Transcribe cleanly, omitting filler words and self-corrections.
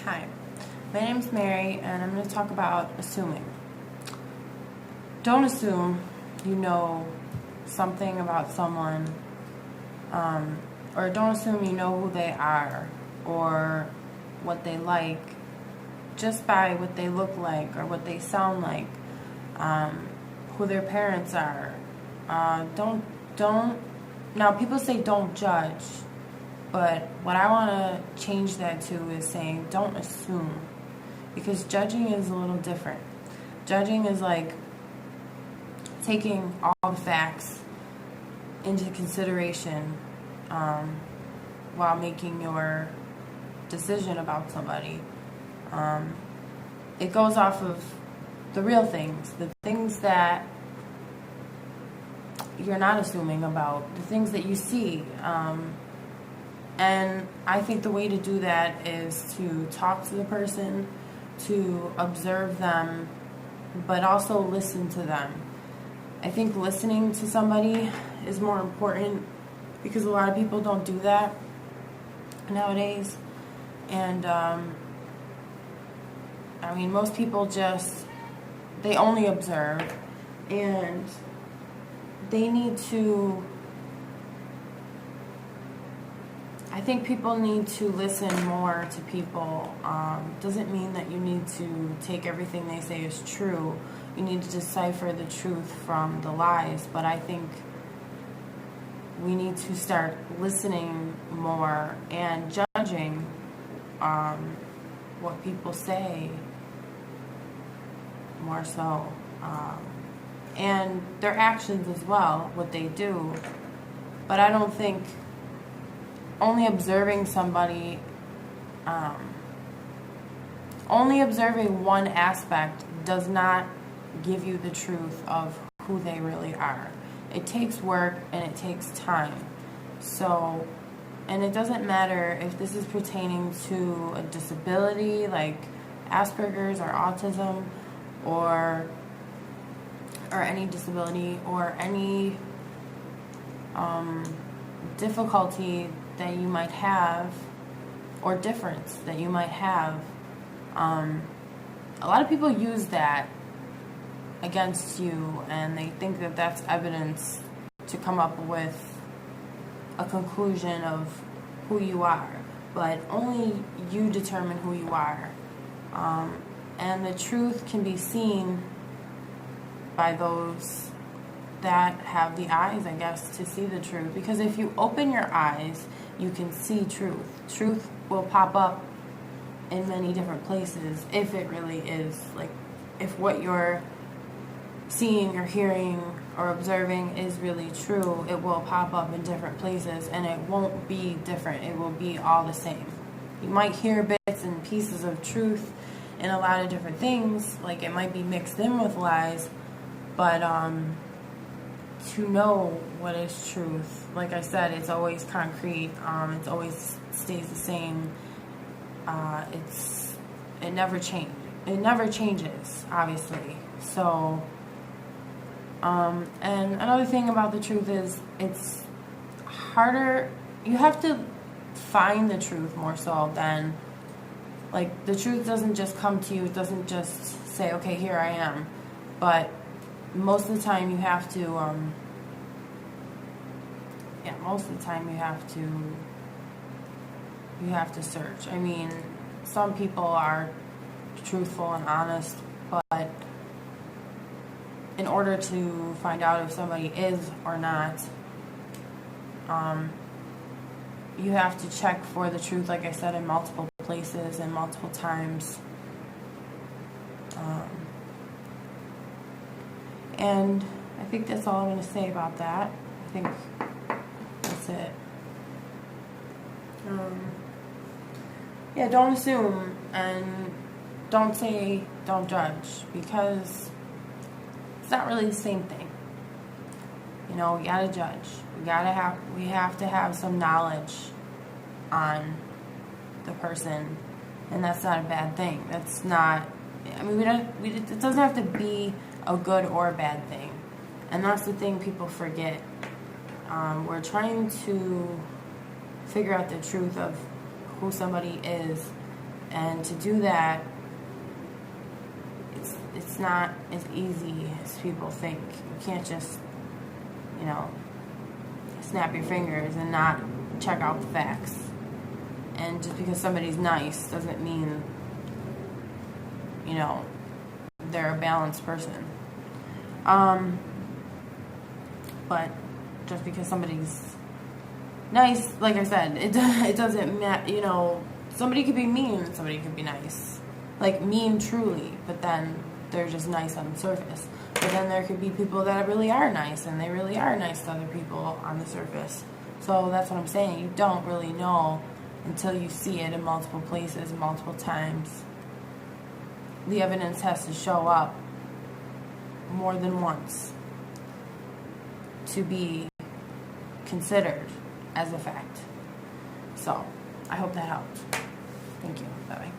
Hi, my name's Mary, and I'm going to talk about assuming. Don't assume you know something about someone, or don't assume you know who they are or what they like just by what they look like or what they sound like, who their parents are. Don't. Now, people say don't judge. But what I want to change that to is saying don't assume. Because judging is a little different. Judging is like taking all the facts into consideration while making your decision about somebody. It goes off of the real things, the things that you're not assuming about, the things that you see. And I think the way to do that is to talk to the person, to observe them, but also listen to them. I think listening to somebody is more important because a lot of people don't do that nowadays. And, most people they only observe, and they need to... I think people need to listen more to people. Doesn't mean that you need to take everything they say as true. You need to decipher the truth from the lies. But I think we need to start listening more and judging what people say more so. And their actions as well, what they do. But I don't think only observing somebody, only observing one aspect does not give you the truth of who they really are. It takes work and it takes time. So, and it doesn't matter if this is pertaining to a disability like Asperger's or autism or any disability or any difficulty that you might have or difference that you might have. A lot of people use that against you, and they think that that's evidence to come up with a conclusion of who you are. But only you determine who you are. And the truth can be seen by those that have the eyes, I guess, to see the truth. Because if you open your eyes, you can see truth. Truth will pop up in many different places if it really is. Like, if what you're seeing or hearing or observing is really true, it will pop up in different places, and it won't be different. It will be all the same. You might hear bits and pieces of truth in a lot of different things. Like, it might be mixed in with lies, but to know what is truth, like I said, it's always concrete. It always stays the same. It never changes. It never changes, obviously. So, and another thing about the truth is it's harder. You have to find the truth more so than, like, the truth doesn't just come to you. It doesn't just say, okay, here I am. But most of the time you have to, you have to search. I mean, some people are truthful and honest, but in order to find out if somebody is or not, you have to check for the truth, like I said, in multiple places and multiple times. And I think that's all I'm going to say about that. I think that's it. Don't assume, and don't judge, because it's not really the same thing. You know, we gotta judge. We have to have some knowledge on the person, and that's not a bad thing. That's not. I mean, it doesn't have to be a good or a bad thing, and that's the thing people forget. We're trying to figure out the truth of who somebody is, And to do that, it's not as easy as people think. You can't just, snap your fingers and not check out the facts. And just because somebody's nice doesn't mean, they're a balanced person. But just because somebody's nice, like I said, it doesn't matter, somebody could be mean, somebody could be nice. Like, mean truly, but then they're just nice on the surface. But then there could be people that really are nice, and they really are nice to other people on the surface. So that's what I'm saying. You don't really know until you see it in multiple places, multiple times. The evidence has to show up more than once to be considered as a fact. So, I hope that helped. Thank you. Bye-bye.